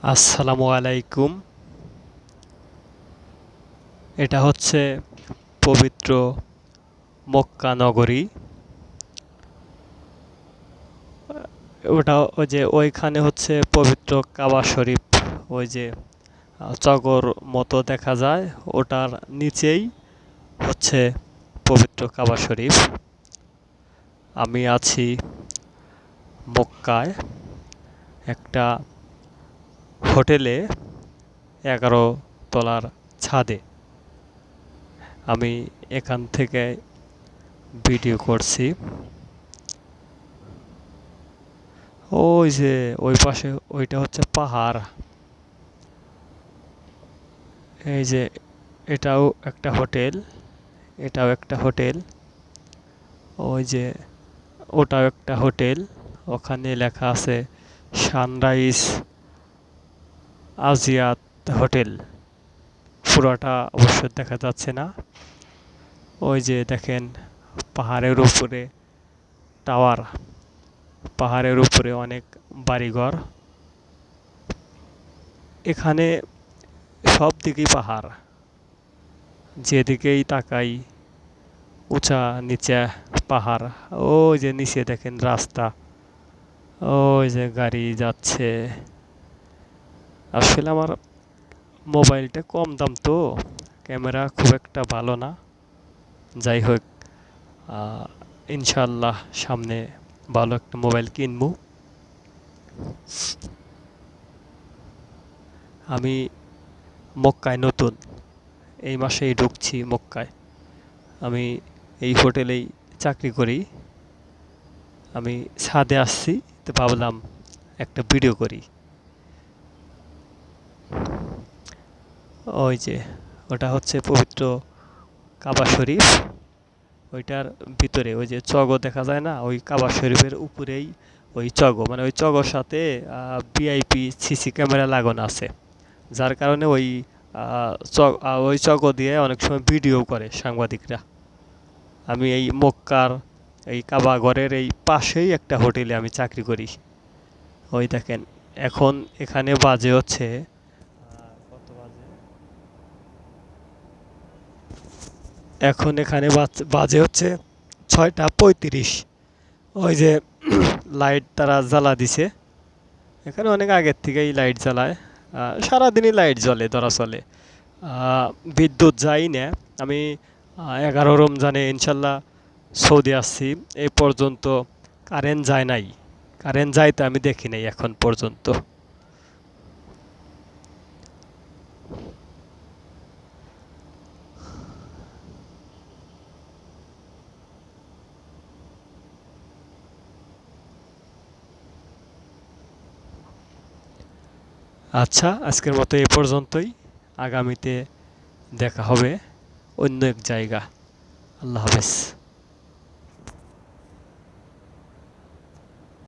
আসসালামু আলাইকুম। এটা হচ্ছে পবিত্র মক্কা নগরী। ওটা ওই যে ওইখানে হচ্ছে পবিত্র কাবা শরীফ, ওই যে চগর মতো দেখা যায়, ওটার নিচেই হচ্ছে পবিত্র কাবা শরীফ। আমি আছি মক্কায় একটা হোটেলে 11 তলার ছাদে। আমি এখান থেকে ভিডিও করছি। ওই যে ওই পাশে ওইটা হচ্ছে পাহাড়। এই যে এটাও একটা হোটেল, এটাও একটা হোটেল। ওই যে ওটাও একটা হোটেল। ওখানে লেখা আছে সানরাইজ আজিয়াত হোটেল। পুরোটা অবশ্য দেখা যাচ্ছে না। ওই যে দেখেন পাহাড়ের উপরে টাওয়ার, পাহাড়ের উপরে অনেক বাড়িঘর। এখানে সব দিকেই পাহাড়, যেদিকেই তাকাই উঁচা নিচা পাহাড়। ওই যে নিচে দেখেন রাস্তা, ওই যে গাড়ি যাচ্ছে। আসলে আমার মোবাইলটা কম দাম তো, ক্যামেরা খুব একটা ভালো না। যাই হোক, আহ, ইনশাল্লাহ সামনে ভালো একটা মোবাইল কিনবো। আমি মক্কায় নতুন, এই মাসেই ঢুকছি মক্কায়। আমি এই হোটেলেই চাকরি করি। আমি ছাদে আসছি, তো ভাবলাম একটা ভিডিও করি। ওই যে ওটা হচ্ছে পবিত্র কাবা শরীফ। ওইটার ভিতরে ওই যে চগো দেখা যায় না, ওই কাবা শরীফের উপরেই ওই চগো, মানে ওই চগোর সাথে ভিআইপি সিসি ক্যামেরা লাগানো আছে। যার কারণে ওই ওই চগো দিয়ে অনেক সময় ভিডিও করে সাংবাদিকরা। আমি এই মক্কার এই কাবা ঘরের এই পাশেই একটা হোটেলে আমি চাকরি করি। ওই দেখেন এখন এখানে বাজে হচ্ছে কত বাজে, এখন এখানে বাজে হচ্ছে 6টা 35। ওই যে লাইট তারা জ্বালা দিছে। এখানে অনেক আগের থেকেই লাইট জ্বালায়। সারাদিনই লাইট জ্বলে, ধরা চলে। আহ, বিদ্যুৎ যাই না। আমি 11 রমজানে ইনশাল্লাহ সৌদি আসছি, এই পর্যন্ত কারেন্ট যায় নাই। কারেন্ট যাইতে আমি দেখি নাই এখন পর্যন্ত। আচ্ছা, আজকের মতো এ পর্যন্তই। আগামীতে দেখা হবে অন্য এক জায়গা। আল্লাহ হাফেজ।